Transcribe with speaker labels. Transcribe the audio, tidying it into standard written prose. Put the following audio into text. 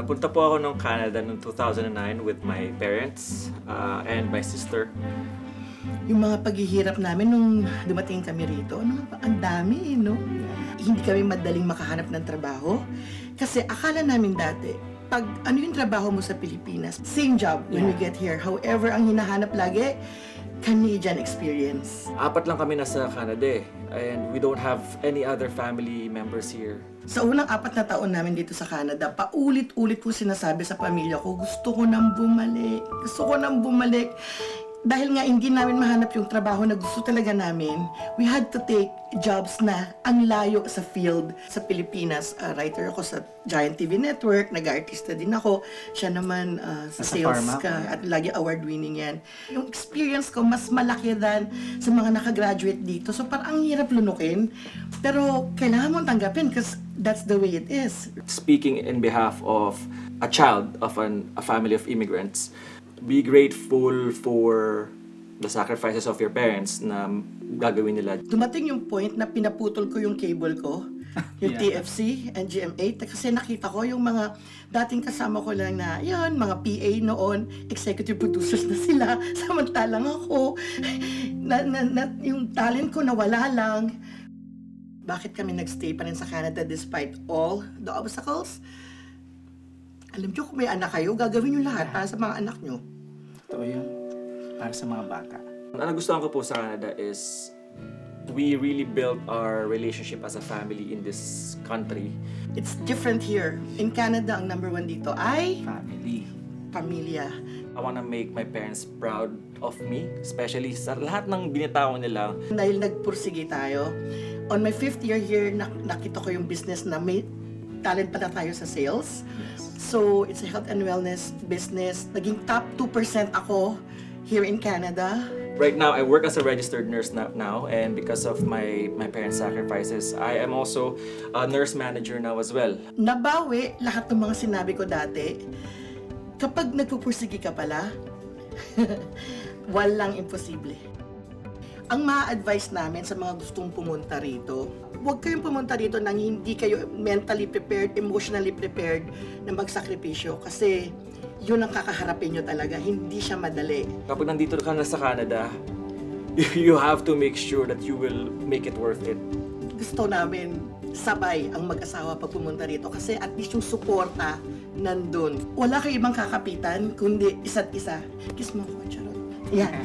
Speaker 1: Napunta po ako ng Canada noong 2009 with my parents and my sister.
Speaker 2: Yung mga paghihirap namin nung dumating kami rito, ang dami, no? Hindi kami madaling makahanap ng trabaho. Kasi akala namin dati, pag ano yung trabaho mo sa Pilipinas, same job when we get here. However, ang hinahanap lagi, Canadian experience.
Speaker 1: 4 lang kami nasa Canada and we don't have any other family members here.
Speaker 2: Sa unang 4 na taon namin dito sa Canada, paulit-ulit ko sinasabi sa pamilya ko, gusto ko nang bumalik. Gusto ko nang bumalik. Dahil nga hindi namin mahanap yung trabaho na gusto talaga namin, we had to take jobs na ang layo sa field. Sa Pilipinas, writer ako sa Giant TV Network, nag-artista din ako. Siya naman sa sales ka at lagi award-winning yan. Yung experience ko mas malaki than sa mga nakagraduate dito. So parang ang hirap lunukin, pero kailangan mong tanggapin because that's the way it is.
Speaker 1: Speaking in behalf of a child of a family of immigrants, be grateful for the sacrifices of your parents na gagawin nila.
Speaker 2: Dumating yung point na pinaputol ko yung cable ko, yung TFC and GMA, kasi nakita ko yung mga dating kasama ko lang na, yun, mga PA noon, executive producers na sila, samantalang ako, yung talent ko nawala lang. Bakit kami nagstay pa rin sa Canada despite all the obstacles? Alam nyo, kung may anak kayo, gagawin nyo lahat para sa mga anak nyo.
Speaker 3: Totoo yun. Para sa mga bata.
Speaker 1: Ang nagustuhan ko po sa Canada is we really built our relationship as a family in this country.
Speaker 2: It's different here. In Canada, ang number 1 dito ay
Speaker 3: Family.
Speaker 2: pamilya.
Speaker 1: I wanna make my parents proud of me, especially sa lahat ng binitawan nila.
Speaker 2: Dahil nagpursige tayo, on my 5th year here, nakita ko yung business na may talent pala tayo sa sales. So, it's a health and wellness business. Naging top 2% ako here in Canada.
Speaker 1: Right now, I work as a registered nurse now, and because of my parents' sacrifices, I am also a nurse manager now as well.
Speaker 2: Nabawi lahat ng mga sinabi ko dati. Kapag nagpupursige ka pala, walang imposible. Ang ma-advise namin sa mga gustong pumunta rito, huwag kayong pumunta rito nang hindi kayo mentally prepared, emotionally prepared na magsakripisyo kasi yun ang kakaharapin nyo talaga. Hindi siya madali.
Speaker 1: Kapag nandito ka na sa Canada, you have to make sure that you will make it worth it.
Speaker 2: Gusto namin sabay ang mag-asawa pag pumunta rito kasi at least yung suporta nandun. Wala kayo ibang kakapitan kundi isa't isa. Kiss mo ko, charot. Yan.